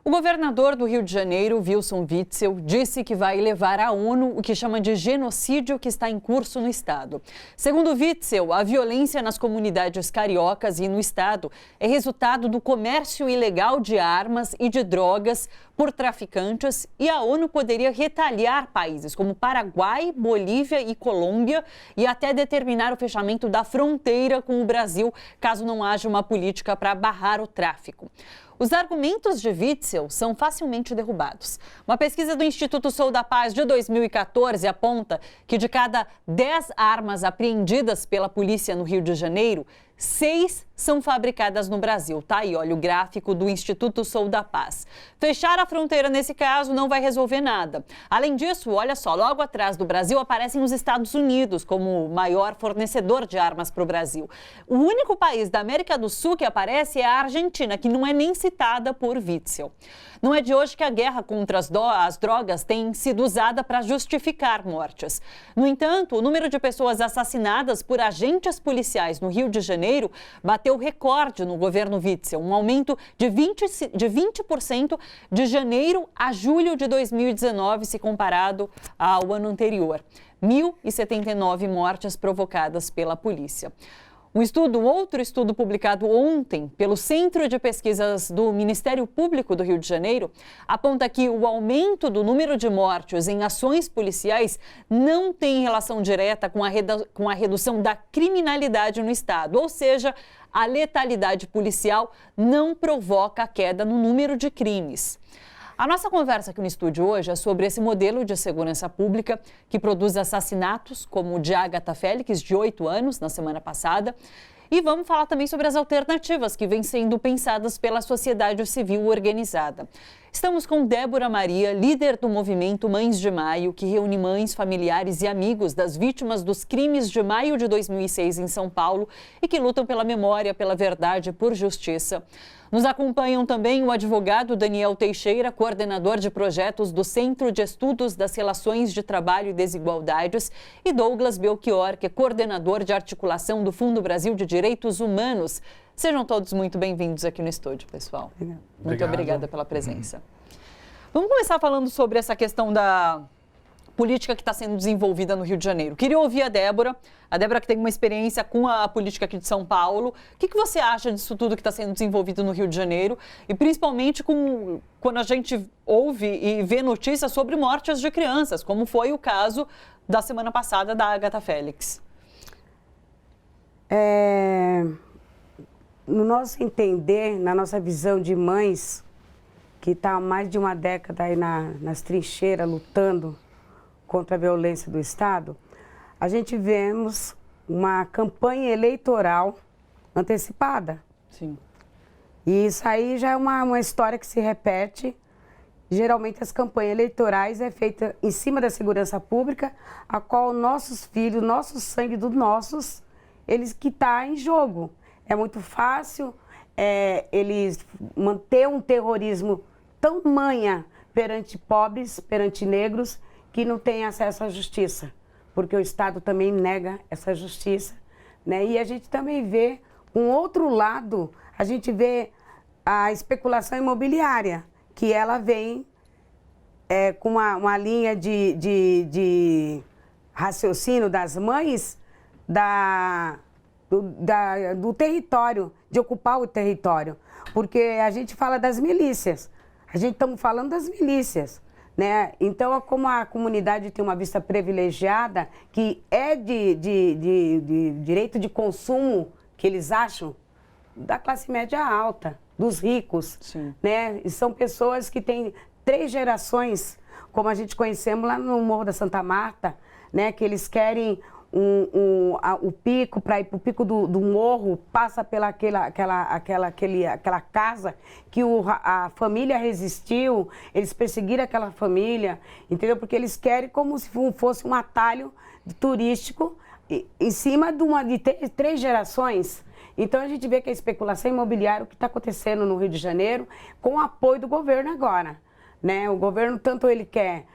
O governador do Rio de Janeiro, Wilson Witzel, disse que vai levar à ONU o que chama de genocídio que está em curso no estado. Segundo Witzel, a violência nas comunidades cariocas e no estado é resultado do comércio ilegal de armas e de drogas por traficantes e a ONU poderia retaliar países como Paraguai, Bolívia e Colômbia e até determinar o fechamento da fronteira com o Brasil, caso não haja uma política para barrar o tráfico. Os argumentos de Witzel são facilmente derrubados. Uma pesquisa do Instituto Sou da Paz de 2014 aponta que de cada 10 armas apreendidas pela polícia no Rio de Janeiro, 6 são fabricadas no Brasil. Tá aí, olha o gráfico do Instituto Sou da Paz. Fechar a fronteira nesse caso não vai resolver nada. Além disso, olha só, logo atrás do Brasil aparecem os Estados Unidos como o maior fornecedor de armas para o Brasil. O único país da América do Sul que aparece é a Argentina, que não é nem citada por Witzel. Não é de hoje que a guerra contra as drogas tem sido usada para justificar mortes. No entanto, o número de pessoas assassinadas por agentes policiais no Rio de Janeiro bateu recorde no governo Witzel, um aumento de 20% de janeiro a julho de 2019, se comparado ao ano anterior. 1.079 mortes provocadas pela polícia. Outro estudo publicado ontem pelo Centro de Pesquisas do Ministério Público do Rio de Janeiro aponta que o aumento do número de mortes em ações policiais não tem relação direta com a redução da criminalidade no estado, ou seja, a letalidade policial não provoca a queda no número de crimes. A nossa conversa aqui no estúdio hoje é sobre esse modelo de segurança pública que produz assassinatos, como o de Agatha Félix, de 8 anos, na semana passada. E vamos falar também sobre as alternativas que vêm sendo pensadas pela sociedade civil organizada. Estamos com Débora Maria, líder do movimento Mães de Maio, que reúne mães, familiares e amigos das vítimas dos crimes de maio de 2006 em São Paulo e que lutam pela memória, pela verdade e por justiça. Nos acompanham também o advogado Daniel Teixeira, coordenador de projetos do Centro de Estudos das Relações de Trabalho e Desigualdades, e Douglas Belchior, que é coordenador de articulação do Fundo Brasil de Direitos Humanos. Sejam todos muito bem-vindos aqui no estúdio, pessoal. Muito obrigada pela presença. Vamos começar falando sobre essa questão da política que está sendo desenvolvida no Rio de Janeiro. Queria ouvir a Débora que tem uma experiência com a política aqui de São Paulo. O que você acha disso tudo que está sendo desenvolvido no Rio de Janeiro? E principalmente quando a gente ouve e vê notícias sobre mortes de crianças, como foi o caso da semana passada da Agatha Félix. No nosso entender, na nossa visão de mães, que está há mais de uma década aí nas trincheiras lutando contra a violência do Estado, a gente vemos uma campanha eleitoral antecipada. Sim. E isso aí já é uma história que se repete. Geralmente as campanhas eleitorais é feita em cima da segurança pública, a qual nossos filhos, nosso sangue dos nossos, eles que está em jogo. É muito fácil eles manter um terrorismo tão manha perante pobres, perante negros, que não têm acesso à justiça, porque o Estado também nega essa justiça, né? E a gente também vê um outro lado, a gente vê a especulação imobiliária, que ela vem com uma linha de raciocínio das mães do território, de ocupar o território, porque a gente fala das milícias, a gente estamos falando das milícias, né? Então, como a comunidade tem uma vista privilegiada, que é de direito de consumo, que eles acham, da classe média alta, dos ricos, sim, né? E são pessoas que têm 3 gerações, como a gente conhecemos lá no Morro da Santa Marta, né? Que eles querem o pico, para ir para o pico do morro, passa pela aquela casa que a família resistiu, eles perseguiram aquela família, entendeu? Porque eles querem como se fosse um atalho turístico em cima de 3 gerações. Então a gente vê que a especulação imobiliária, o que está acontecendo no Rio de Janeiro, com o apoio do governo agora, né? O governo tanto ele quer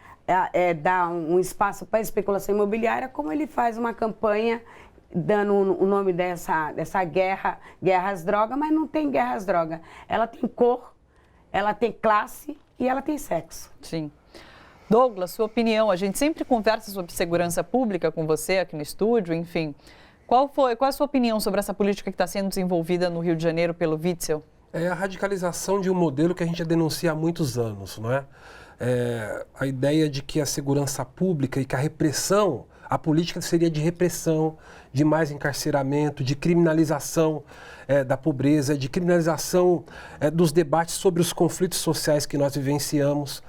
dar um espaço para a especulação imobiliária, como ele faz uma campanha dando o nome dessa guerra às drogas, mas não tem guerra às drogas. Ela tem cor, ela tem classe e ela tem sexo. Sim. Douglas, sua opinião, a gente sempre conversa sobre segurança pública com você aqui no estúdio, enfim. Qual é a sua opinião sobre essa política que está sendo desenvolvida no Rio de Janeiro pelo Witzel? É a radicalização de um modelo que a gente já denuncia há muitos anos, não é? A ideia de que a segurança pública e que a repressão, a política seria de repressão, de mais encarceramento, de criminalização da pobreza, de criminalização dos debates sobre os conflitos sociais que nós vivenciamos.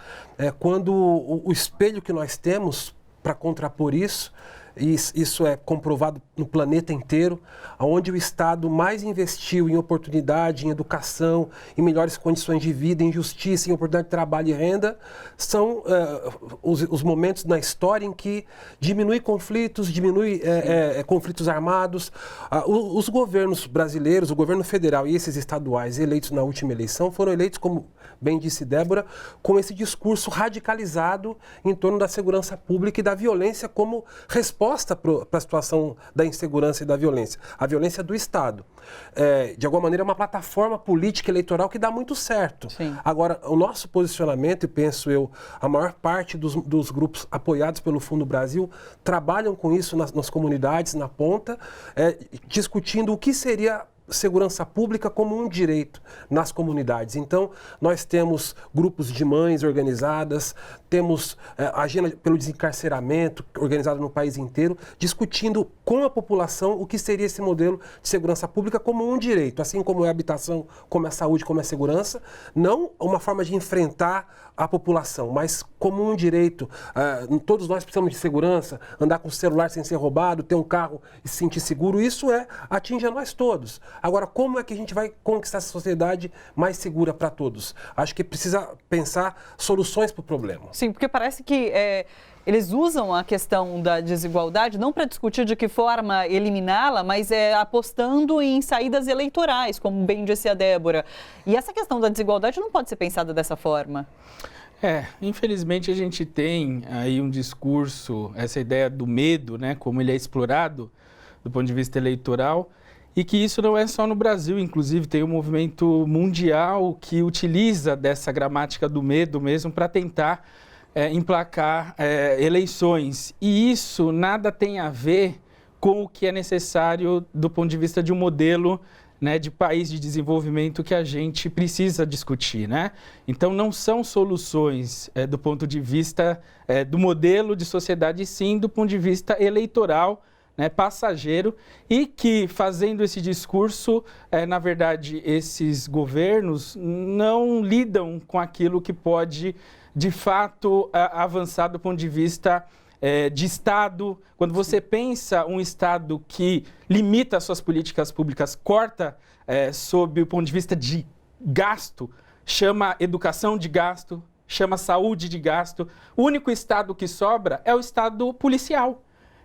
Quando o espelho que nós temos para contrapor isso, e isso é comprovado no planeta inteiro, onde o Estado mais investiu em oportunidade, em educação, em melhores condições de vida, em justiça, em oportunidade de trabalho e renda, são os momentos na história em que diminui conflitos, conflitos armados. Os governos brasileiros, o governo federal e esses estaduais eleitos na última eleição foram eleitos, como bem disse Débora, com esse discurso radicalizado em torno da segurança pública e da violência como resposta para a situação da insegurança e da violência. A violência do Estado. De alguma maneira, é uma plataforma política eleitoral que dá muito certo. Sim. Agora, o nosso posicionamento, e penso eu, a maior parte dos grupos apoiados pelo Fundo Brasil trabalham com isso nas comunidades, na ponta, discutindo o que seria segurança pública como um direito nas comunidades. Então, nós temos grupos de mães organizadas, temos a agenda pelo desencarceramento organizada no país inteiro, discutindo com a população o que seria esse modelo de segurança pública como um direito, assim como é a habitação, como é a saúde, como é a segurança, não uma forma de enfrentar a população, mas como um direito. Todos nós precisamos de segurança, andar com o celular sem ser roubado, ter um carro e se sentir seguro, isso atinge a nós todos. Agora, como é que a gente vai conquistar essa sociedade mais segura para todos? Acho que precisa pensar soluções para o problema. Sim, porque parece que eles usam a questão da desigualdade não para discutir de que forma eliminá-la, mas apostando em saídas eleitorais, como bem disse a Débora. E essa questão da desigualdade não pode ser pensada dessa forma. Infelizmente a gente tem aí um discurso, essa ideia do medo, né, como ele é explorado do ponto de vista eleitoral, e que isso não é só no Brasil, inclusive tem um movimento mundial que utiliza dessa gramática do medo mesmo para tentar emplacar eleições. E isso nada tem a ver com o que é necessário do ponto de vista de um modelo, né, de país de desenvolvimento que a gente precisa discutir, né? Então, não são soluções do ponto de vista do modelo de sociedade, sim do ponto de vista eleitoral, né, passageiro, e que, fazendo esse discurso, na verdade, esses governos não lidam com aquilo que pode, de fato, avançar do ponto de vista de Estado. Quando você pensa um Estado que limita as suas políticas públicas, corta sob o ponto de vista de gasto, chama educação de gasto, chama saúde de gasto, o único Estado que sobra é o Estado policial.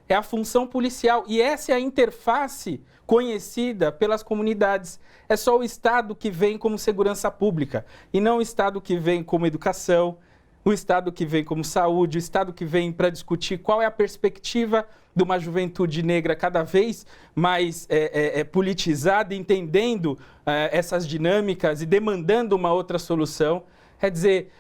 É a função policial, e essa é a interface conhecida pelas comunidades. É só o Estado que vem como segurança pública, e não o Estado que vem como educação, o Estado que vem como saúde, o Estado que vem para discutir qual é a perspectiva de uma juventude negra cada vez mais politizada, entendendo essas dinâmicas e demandando uma outra solução. Quer dizer,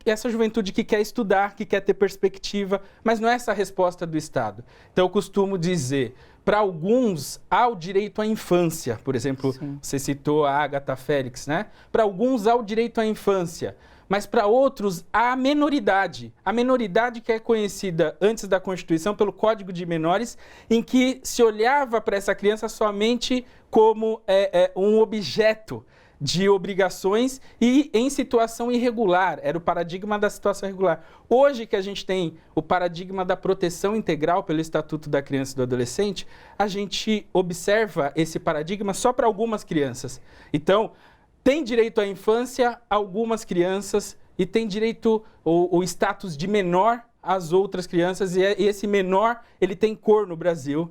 essa juventude que quer estudar, que quer ter perspectiva, mas não é essa a resposta do Estado. Então, eu costumo dizer, para alguns, há o direito à infância. Por exemplo, sim, você citou a Agatha Félix, né? Para alguns, há o direito à infância, mas para outros, há a menoridade. A menoridade que é conhecida antes da Constituição pelo Código de Menores, em que se olhava para essa criança somente como um objeto de obrigações e em situação irregular, era o paradigma da situação irregular. Hoje que a gente tem o paradigma da proteção integral pelo Estatuto da Criança e do Adolescente, a gente observa esse paradigma só para algumas crianças. Então, tem direito à infância algumas crianças e tem direito o status de menor às outras crianças, e esse menor, ele tem cor no Brasil.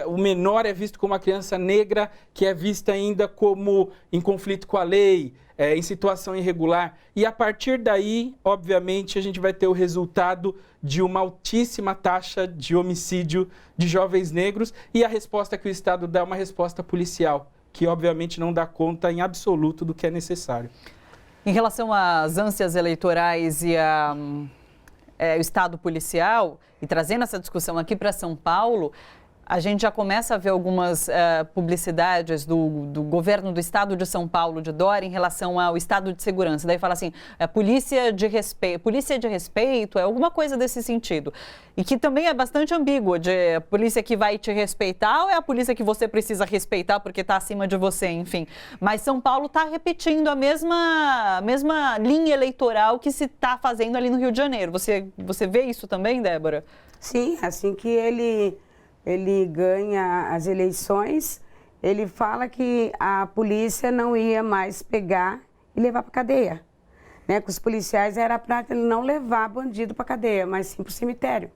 O menor é visto como uma criança negra, que é vista ainda como em conflito com a lei, em situação irregular. E a partir daí, obviamente, a gente vai ter o resultado de uma altíssima taxa de homicídio de jovens negros, e a resposta que o Estado dá é uma resposta policial. que obviamente não dá conta em absoluto do que é necessário. Em relação às ânsias eleitorais e o Estado policial, e trazendo essa discussão aqui para São Paulo, a gente já começa a ver algumas publicidades do governo do Estado de São Paulo, de Dória, em relação ao estado de segurança. Daí fala assim, polícia de respeito, é alguma coisa desse sentido. E que também é bastante ambíguo, de polícia que vai te respeitar ou é a polícia que você precisa respeitar porque está acima de você, enfim. Mas São Paulo está repetindo a mesma linha eleitoral que se está fazendo ali no Rio de Janeiro. Você vê isso também, Débora? Sim, assim que ele ganha as eleições, ele fala que a polícia não ia mais pegar e levar para cadeia. Né? Que os policiais era para ele não levar bandido para cadeia, mas sim para o cemitério.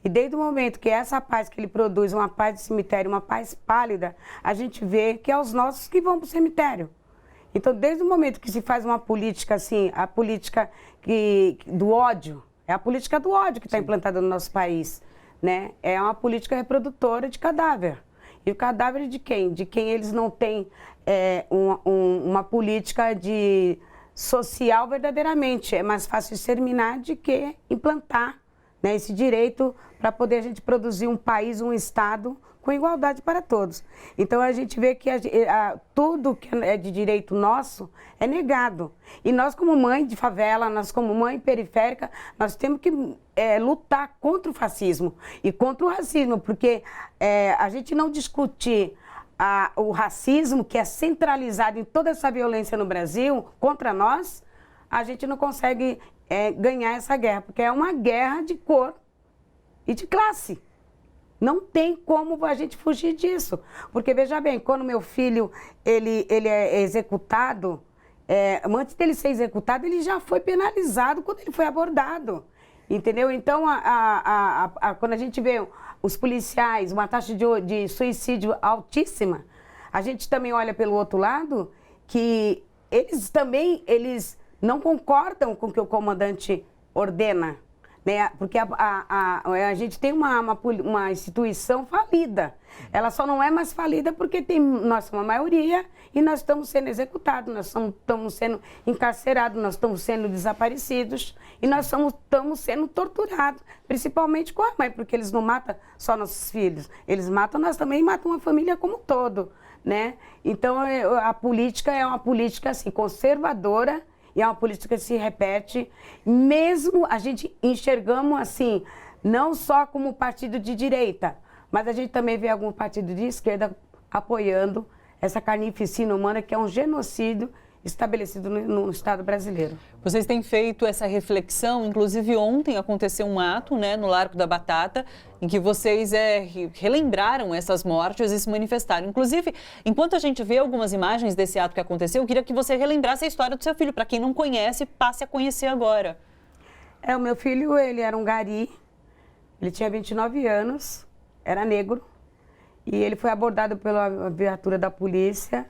E desde o momento que essa paz que ele produz, uma paz de cemitério, uma paz pálida, a gente vê que é os nossos que vão para o cemitério. Então, desde o momento que se faz uma política assim, a política do ódio, é a política do ódio que está implantada no nosso país. Né? É uma política reprodutora de cadáver. E o cadáver de quem? De quem eles não têm uma política de social verdadeiramente. É mais fácil exterminar do que implantar, né, esse direito para poder a gente produzir um país, um Estado com igualdade para todos. Então a gente vê que tudo que é de direito nosso é negado. E nós como mãe de favela, nós como mãe periférica, nós temos que lutar contra o fascismo e contra o racismo, porque a gente não discutir o racismo, que é centralizado em toda essa violência no Brasil, contra nós, a gente não consegue ganhar essa guerra, porque é uma guerra de cor e de classe. Não tem como a gente fugir disso. Porque, veja bem, quando meu filho ele é executado, antes dele ser executado, ele já foi penalizado quando ele foi abordado. Entendeu? Então, quando a gente vê os policiais, uma taxa de suicídio altíssima, a gente também olha pelo outro lado que eles não concordam com o que o comandante ordena. Né? Porque a gente tem uma instituição falida. Ela só não é mais falida porque nós somos a maioria e nós estamos sendo executados, nós estamos sendo encarcerados, nós estamos sendo desaparecidos e nós estamos sendo torturados, principalmente com a mãe, porque eles não matam só nossos filhos, eles matam nós também e matam a família como um todo. Né? Então a política é uma política assim, conservadora. E é uma política que se repete, mesmo a gente enxergamos assim, não só como partido de direita, mas a gente também vê algum partido de esquerda apoiando essa carnificina humana, que é um genocídio estabelecido no Estado brasileiro. Vocês têm feito essa reflexão, inclusive ontem aconteceu um ato, né, no Largo da Batata, em que vocês relembraram essas mortes e se manifestaram. Inclusive, enquanto a gente vê algumas imagens desse ato que aconteceu, eu queria que você relembrasse a história do seu filho. Para quem não conhece, passe a conhecer agora. O meu filho, ele era um gari, ele tinha 29 anos, era negro, e ele foi abordado pela viatura da polícia,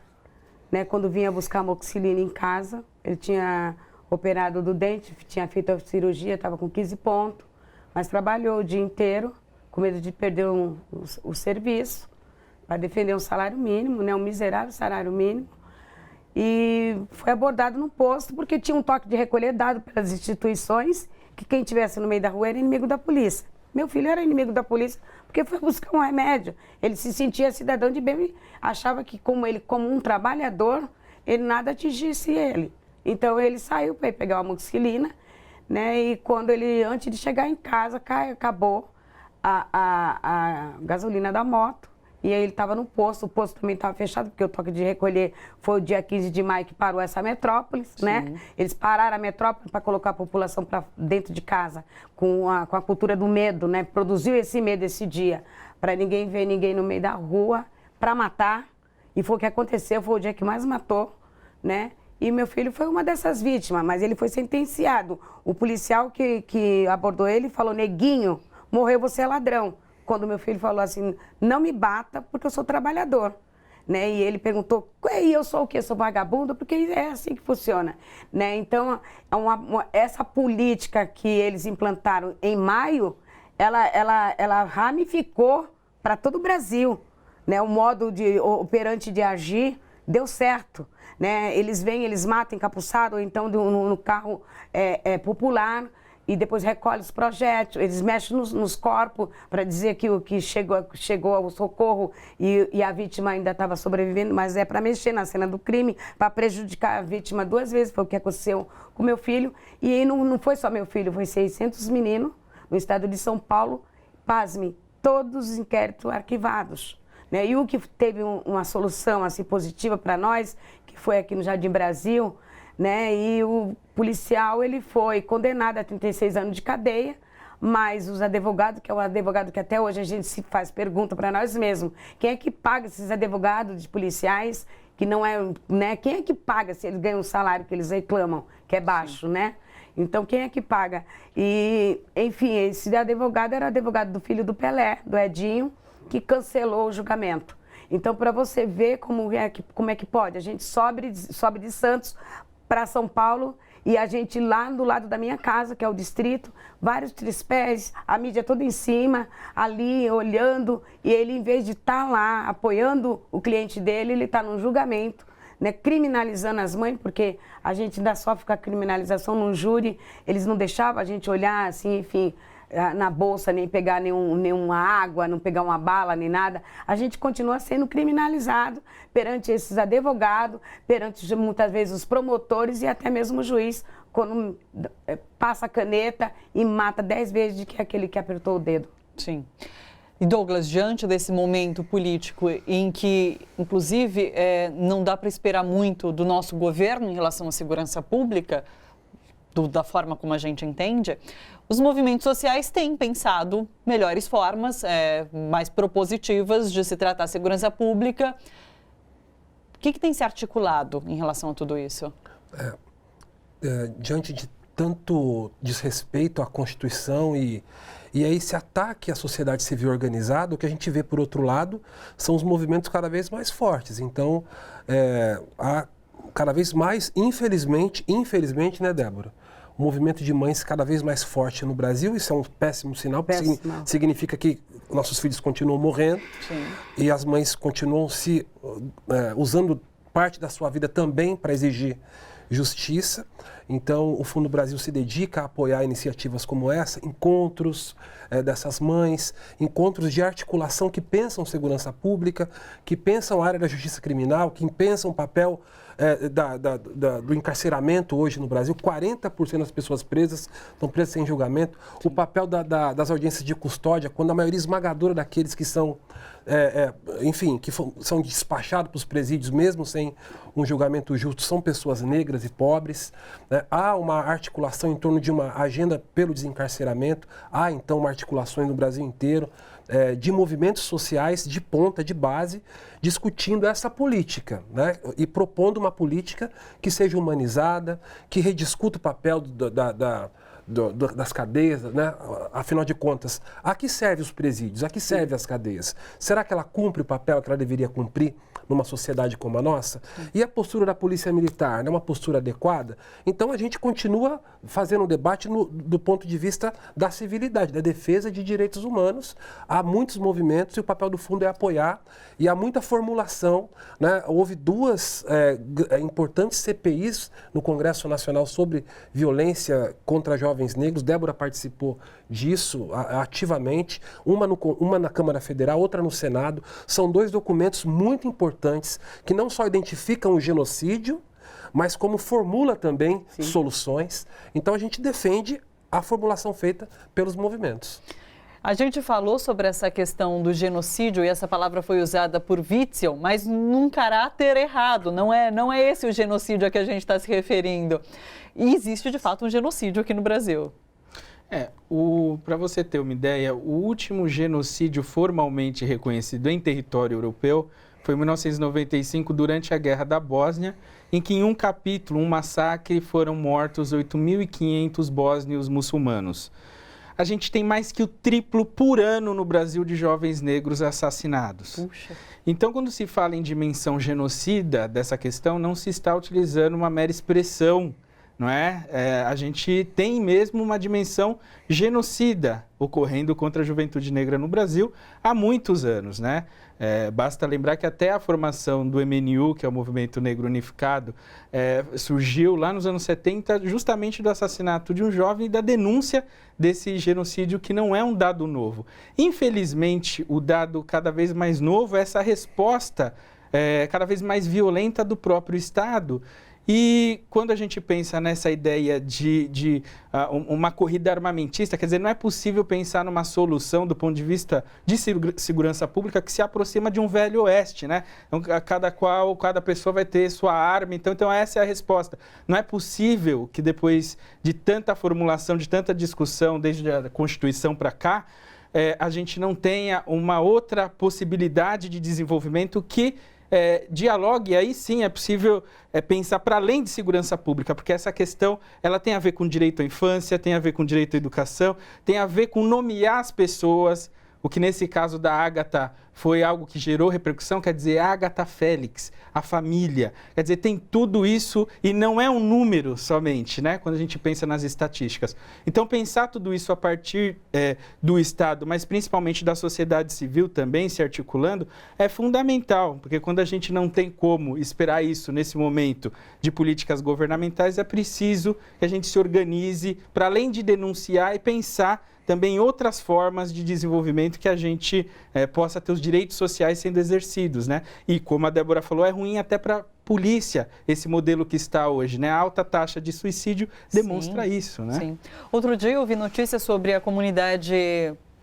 né, quando vinha buscar amoxicilina em casa. Ele tinha operado do dente, tinha feito a cirurgia, estava com 15 pontos, mas trabalhou o dia inteiro, com medo de perder o serviço, para defender um salário mínimo, né, um miserável salário mínimo. E foi abordado no posto porque tinha um toque de recolher dado pelas instituições, que quem estivesse no meio da rua era inimigo da polícia. Meu filho era inimigo da polícia porque foi buscar um remédio. Ele se sentia cidadão de bem e achava que, como um trabalhador, ele nada atingisse ele. Então ele saiu para ir pegar uma amoxicilina, né? E quando antes de chegar em casa, acabou a gasolina da moto. E aí ele estava no posto, o posto também estava fechado, porque o toque de recolher foi o dia 15 de maio que parou essa metrópole, né? Eles pararam a metrópole para colocar a população para dentro de casa, com a cultura do medo, né? Produziu esse medo esse dia, para ninguém ver ninguém no meio da rua, para matar. E foi o que aconteceu, foi o dia que mais matou, né? E meu filho foi uma dessas vítimas, mas ele foi sentenciado. O policial que abordou ele falou: neguinho, morreu, você é ladrão. Quando meu filho falou assim, não me bata porque eu sou trabalhador, né? E ele perguntou, e eu sou o quê? Sou vagabundo? Porque é assim que funciona, né? Então, essa política que eles implantaram em maio, ela ramificou para todo o Brasil, né, o modo operante de agir deu certo. Né? Eles vêm, eles matam encapuçado, ou então no carro popular, e depois recolhem os projéteis, eles mexem nos corpos para dizer que chegou ao socorro e a vítima ainda estava sobrevivendo, mas é para mexer na cena do crime, para prejudicar a vítima 2 vezes, foi o que aconteceu com meu filho. E aí não foi só meu filho, foi 600 meninos no estado de São Paulo, pasme, todos os inquéritos arquivados. Né? E o que teve uma solução assim, positiva para nós, que foi aqui no Jardim Brasil, né? E o policial ele foi condenado a 36 anos de cadeia, mas os advogados, que é o advogado que até hoje a gente se faz pergunta para nós mesmos, quem é que paga esses advogados de policiais, que não é, né? Quem é que paga se eles ganham o salário que eles reclamam, que é baixo, né? Então, quem é que paga? E, enfim, esse advogado era o advogado do filho do Pelé, do Edinho, que cancelou o julgamento. Então, para você ver como é que pode, a gente sobe de Santos para São Paulo e a gente lá do lado da minha casa, que é o distrito, vários tripés, a mídia toda em cima, ali olhando, e ele, em vez de estar lá apoiando o cliente dele, ele está num julgamento, né, criminalizando as mães, porque a gente ainda sofre com a criminalização no júri, eles não deixavam a gente olhar assim, enfim, na bolsa, nem pegar nenhuma água, não pegar uma bala, nem nada. A gente continua sendo criminalizado perante esses advogados, perante muitas vezes os promotores e até mesmo o juiz, quando passa a caneta e mata 10 vezes de que é aquele que apertou o dedo. Sim. E Douglas, diante desse momento político em que, inclusive, não dá para esperar muito do nosso governo em relação à segurança pública, da forma como a gente entende, os movimentos sociais têm pensado melhores formas, mais propositivas de se tratar a segurança pública. O que tem se articulado em relação a tudo isso? Diante de tanto desrespeito à Constituição e aí esse ataque à sociedade civil organizada, o que a gente vê, por outro lado, são os movimentos cada vez mais fortes. Então, há cada vez mais, infelizmente, né, Débora? O movimento de mães cada vez mais forte no Brasil, isso é um péssimo sinal, porque significa que nossos filhos continuam morrendo. Sim. E as mães continuam usando parte da sua vida também para exigir justiça. Então, o Fundo Brasil se dedica a apoiar iniciativas como essa, encontros dessas mães, encontros de articulação que pensam segurança pública, que pensam a área da justiça criminal, que pensam o papel do encarceramento hoje no Brasil. 40% das pessoas presas estão presas sem julgamento. Sim. O papel das audiências de custódia, quando a maioria esmagadora daqueles que são, são despachados para os presídios mesmo sem um julgamento justo, são pessoas negras e pobres. Né? Há uma articulação em torno de uma agenda pelo desencarceramento, há então uma articulação no Brasil inteiro de movimentos sociais de ponta, de base, discutindo essa política, né? E propondo uma política que seja humanizada, que rediscuta o papel das cadeias, né? Afinal de contas, a que servem os presídios? A que servem as cadeias? Será que ela cumpre o papel que ela deveria cumprir numa sociedade como a nossa? E a postura da Polícia Militar, é uma postura adequada? Então a gente continua fazendo um debate do ponto de vista da civilidade, da defesa de direitos humanos. Há muitos movimentos e o papel do fundo é apoiar, e há muita formulação, né? Houve 2 importantes CPIs no Congresso Nacional sobre violência contra jovens negros. Débora participou disso ativamente, uma na Câmara Federal, outra no Senado. São 2 documentos muito importantes que não só identificam o genocídio, mas como formula também soluções. Então a gente defende a formulação feita pelos movimentos. A gente falou sobre essa questão do genocídio e essa palavra foi usada por Witzel, mas num caráter errado, não é esse o genocídio a que a gente está se referindo. E existe de fato um genocídio aqui no Brasil. Para você ter uma ideia, o último genocídio formalmente reconhecido em território europeu foi em 1995, durante a Guerra da Bósnia, em que em um capítulo, um massacre, foram mortos 8.500 bósnios muçulmanos. A gente tem mais que o triplo por ano no Brasil de jovens negros assassinados. Puxa. Então, quando se fala em dimensão genocida dessa questão, não se está utilizando uma mera expressão, não é? A gente tem mesmo uma dimensão genocida ocorrendo contra a juventude negra no Brasil há muitos anos, né? Basta lembrar que até a formação do MNU, que é o Movimento Negro Unificado, surgiu lá nos anos 70 justamente do assassinato de um jovem e da denúncia desse genocídio, que não é um dado novo. Infelizmente, o dado cada vez mais novo é essa resposta cada vez mais violenta do próprio Estado. E quando a gente pensa nessa ideia de uma corrida armamentista, quer dizer, não é possível pensar numa solução do ponto de vista de segurança pública que se aproxima de um velho oeste, né? Então, cada pessoa vai ter sua arma, então essa é a resposta. Não é possível que depois de tanta formulação, de tanta discussão, desde a Constituição para cá, a gente não tenha uma outra possibilidade de desenvolvimento que dialogue, e aí sim é possível pensar para além de segurança pública, porque essa questão ela tem a ver com direito à infância, tem a ver com direito à educação, tem a ver com nomear as pessoas, o que nesse caso da Ágata foi algo que gerou repercussão, quer dizer, Ágata Félix, a família, quer dizer, tem tudo isso e não é um número somente, né, quando a gente pensa nas estatísticas. Então, pensar tudo isso a partir do Estado, mas principalmente da sociedade civil também se articulando, é fundamental, porque quando a gente não tem como esperar isso nesse momento de políticas governamentais, é preciso que a gente se organize para além de denunciar e pensar também outras formas de desenvolvimento que a gente possa ter os direitos sociais sendo exercidos, né? E como a Débora falou, é ruim até para a polícia esse modelo que está hoje, né? A alta taxa de suicídio demonstra isso, né? Sim. Outro dia eu vi notícias sobre a comunidade,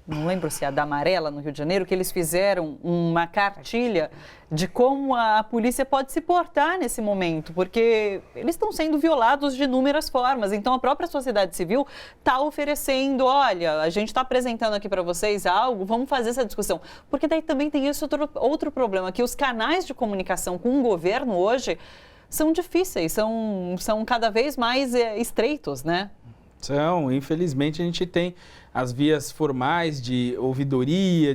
não lembro se é a da Amarela, no Rio de Janeiro, que eles fizeram uma cartilha de como a polícia pode se portar nesse momento, porque eles estão sendo violados de inúmeras formas. Então, a própria sociedade civil está oferecendo, olha, a gente está apresentando aqui para vocês algo, vamos fazer essa discussão. Porque daí também tem esse outro problema, que os canais de comunicação com o governo hoje são difíceis, são cada vez mais estreitos, né? Infelizmente a gente tem as vias formais de ouvidoria,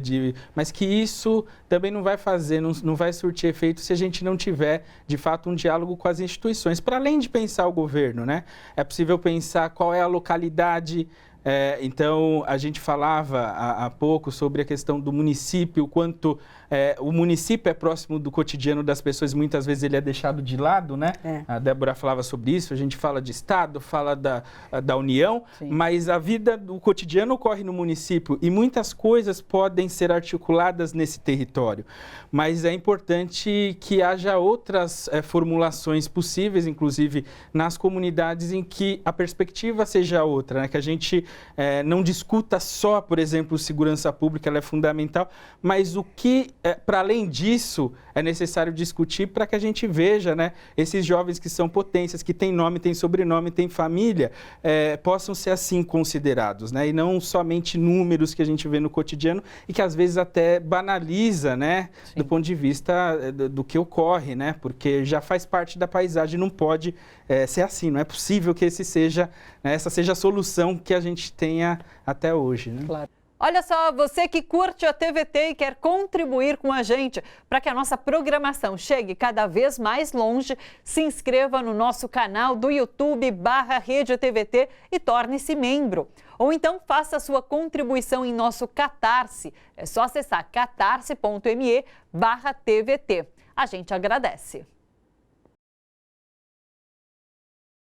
mas que isso também não vai fazer, não vai surtir efeito se a gente não tiver, de fato, um diálogo com as instituições. Para além de pensar o governo, né? É possível pensar qual é a localidade. Então, a gente falava há pouco sobre a questão do município, o quanto o município é próximo do cotidiano das pessoas, muitas vezes ele é deixado de lado, né? A Débora falava sobre isso, a gente fala de Estado, fala da União, sim, mas a vida do cotidiano ocorre no município e muitas coisas podem ser articuladas nesse território. Mas é importante que haja outras formulações possíveis, inclusive nas comunidades, em que a perspectiva seja outra, né? Que a gente não discuta só, por exemplo, segurança pública, ela é fundamental, mas o que, para além disso, é necessário discutir para que a gente veja, né, esses jovens que são potências, que têm nome, têm sobrenome, têm família, possam ser assim considerados, né, e não somente números que a gente vê no cotidiano e que às vezes até banaliza, né, sim, do ponto de vista do que ocorre, né, porque já faz parte da paisagem, não pode ser assim, não é possível que essa seja a solução que a gente tenha até hoje, né? Claro. Olha só, você que curte a TVT e quer contribuir com a gente para que a nossa programação chegue cada vez mais longe, se inscreva no nosso canal do YouTube /Rede TVT e torne-se membro. Ou então faça a sua contribuição em nosso Catarse. É só acessar catarse.me/TVT. A gente agradece.